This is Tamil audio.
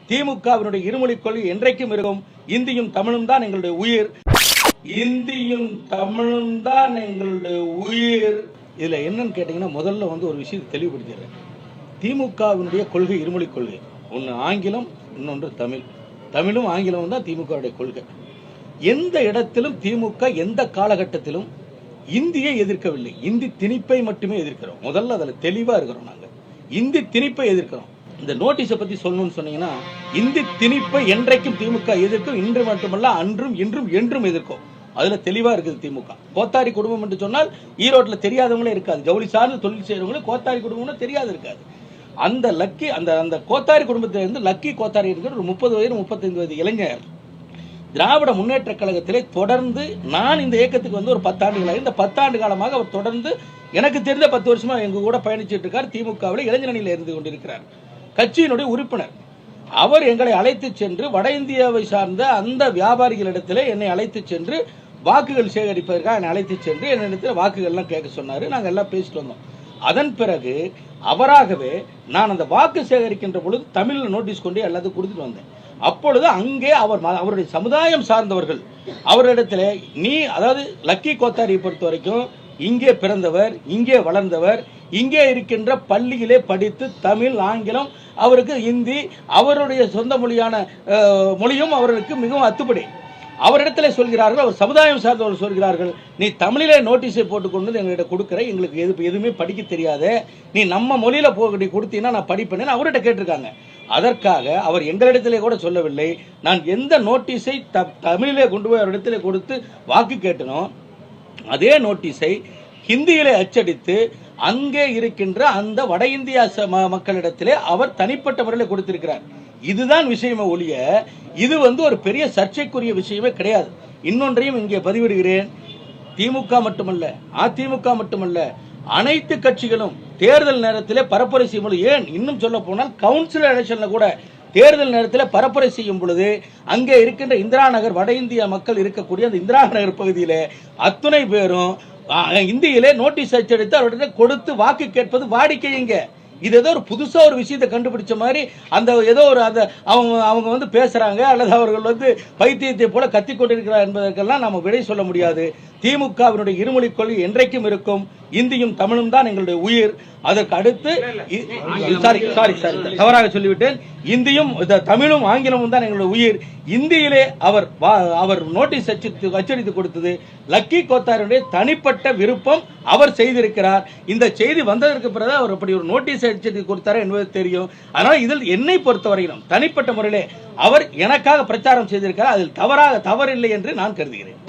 திமுகவினுடைய இருமொழி கொள்கை என்றைக்கும் இருக்கும். இந்தியும் தமிழும் தான் எங்களுடைய உயிர். இந்தியும் தமிழும் தான் எங்களுடைய உயிர். இதுல என்னன்னு கேட்டீங்கன்னா, முதல்ல ஒரு விஷயத்தை தெளிவுபடுத்திடுறேன். திமுகவினுடைய கொள்கை இருமொழி கொள்கை. ஒன்று ஆங்கிலம், இன்னொன்று தமிழ். தமிழும் ஆங்கிலமும் தான் திமுகவுடைய கொள்கை. எந்த இடத்திலும் திமுக எந்த காலகட்டத்திலும் இந்தியை எதிர்க்கவில்லை. இந்தி திணிப்பை மட்டுமே எதிர்க்கிறோம். முதல்ல அதில் தெளிவா இருக்கிறோம். நாங்கள் இந்தி திணிப்பை எதிர்க்கிறோம். இந்த நோட்டீஸை பத்தி சொல்லணும்னு சொன்னீங்கன்னா, இந்தி திணிப்பை என்றைக்கும் திமுக எதிர்க்கும். இன்று மட்டுமல்ல, அன்றும் இன்றும் என்றும் எதிர்க்கும். அதுல தெளிவா இருக்குது திமுக. கோத்தாரி குடும்பம் என்று சொன்னால் ஈரோட்டில் தெரியாதவங்களே இருக்காது. ஜவுளி சார்ந்து தொழில் செய்யறவங்களும் கோத்தாரி குடும்பம்னு தெரியாது இருக்காது. அந்த லக்கி அந்த கோத்தாரி குடும்பத்திலிருந்து லக்கி கோத்தாரி இருக்கிற ஒரு 30 வயது 35 வயது இளைஞர் திராவிட முன்னேற்ற கழகத்திலே தொடர்ந்து, நான் இந்த இயக்கத்துக்கு ஒரு 10 ஆண்டுகளாக, இந்த 10 ஆண்டு காலமாக அவர் தொடர்ந்து எனக்கு தெரிந்த 10 வருஷமா எங்க கூட பயணிச்சுட்டு இருக்கார். திமுகவில் இளைஞரணியில் இருந்து கொண்டிருக்கிறார். கட்சியினுடைய உறுப்பினர். அவர் எங்களை அழைத்து சென்று வட இந்தியாவை சார்ந்த அந்த வியாபாரிகளிடத்திலே என்னை அழைத்து சென்று வாக்குகள் சேகரிப்பதற்காக என்னை அழைத்து சென்று என்னிடத்தில் வாக்குகள்லாம் கேட்க சொன்னாரு. நாங்கள் எல்லாம் பேசிட்டு வந்தோம். அதன் பிறகு அவராகவே நான் அந்த வாக்கு சேகரிக்கின்ற பொழுது தமிழில் நோட்டீஸ் கொண்டு எல்லாத்தையும் கொடுத்துட்டு வந்தேன். அப்பொழுது அங்கே அவருடைய சமுதாயம் சார்ந்தவர்கள் அவரிடத்தில், நீ அதாவது லக்கி கோத்தாரியை பொறுத்த வரைக்கும் இங்கே பிறந்தவர், இங்கே வளர்ந்தவர், இங்கே இருக்கின்ற பள்ளியிலே படித்து தமிழ், ஆங்கிலம், அவருக்கு இந்தி, அவருடைய சொந்த மொழியான மொழியும் அவருக்கு மிகவும் அத்துப்படி. அவரிடத்தில் சொல்கிறார்கள், அவர் சமுதாயம் சார்ந்தவர்கள் சொல்கிறார்கள், நீ தமிழிலே நோட்டீஸை போட்டுக்கொண்டு எங்கள்கிட்ட கொடுக்குற, எங்களுக்கு எதுவுமே படிக்க தெரியாது, நீ நம்ம மொழியில நீ கொடுத்தீங்கன்னா நான் படிப்பேன்னு அவர்கிட்ட கேட்டிருக்காங்க. அதற்காக அவர் எங்களிடத்திலே கூட சொல்லவில்லை. நான் எந்த நோட்டீஸை தமிழிலே கொண்டு போய் அவரிடத்திலே கொடுத்து வாக்கு கேட்டனோ அதே நோட்டீஸை ஹிந்தியிலே அச்சடித்து அங்கே இருக்கின்ற அந்த வட இந்தியா மக்களிடத்திலே அவர் தனிப்பட்ட முறையில் கொடுத்திருக்கிறார். இதுதான் விஷயமே ஒழிய இது ஒரு பெரிய சர்ச்சைக்குரிய விஷயமே கிடையாது. இன்னொன்றையும் இங்கே பதிவிடுகிறேன். திமுக மட்டுமல்ல, அதிமுக மட்டுமல்ல, அனைத்து கட்சிகளும் தேர்தல் நேரத்தில் பரப்புரை செய்யும். ஏன் இன்னும் சொல்ல போனால் கவுன்சில் எலெக்ஷன்ல கூட தேர்தல் நேரத்தில் பரப்புரை செய்யும் பொழுது அங்கே இருக்கின்ற இந்திரா நகர், வட இந்திய மக்கள் இருக்கக்கூடிய அந்த இந்திரா நகர் பகுதியிலே அத்துணை பேரும் இந்தியிலே நோட்டீஸ் அச்சடித்து அவர்கிட்ட கொடுத்து வாக்கு கேட்பது வாடிக்கைங்க. இது ஏதோ ஒரு புதுசா ஒரு விஷயத்தை கண்டுபிடிச்ச மாதிரி அந்த ஏதோ ஒரு அவங்க பேசுறாங்க, அல்லது அவர்கள் பைத்தியத்தை போல கத்திக் கொண்டிருக்கிறார் என்பதற்கெல்லாம் நாம விடை சொல்ல முடியாது. திமுகவினுடைய இருமொழி கொள்கை என்றைக்கும் இருக்கும். இந்தியும் தமிழும் தான் எங்களுடைய உயிர். அதற்கு அடுத்து தவறாக சொல்லிவிட்டேன். இந்தியும் தமிழும் ஆங்கிலமும் தான் எங்களுடைய உயிர். இந்தியிலே அவர் நோட்டீஸ் அச்சடித்து கொடுத்தது லக்கி கோத்தாருடைய தனிப்பட்ட விருப்பம். அவர் செய்திருக்கிறார். இந்த செய்தி வந்ததற்கு பிறகு அவர் அப்படி ஒரு நோட்டீஸ் அச்சடித்து கொடுத்தார் என்பது தெரியும். ஆனால் இதில் என்னை பொறுத்தவரையிலும் தனிப்பட்ட முறையிலே அவர் எனக்காக பிரச்சாரம் செய்திருக்கிறார். அதில் தவறில்லை என்று நான் கருதுகிறேன்.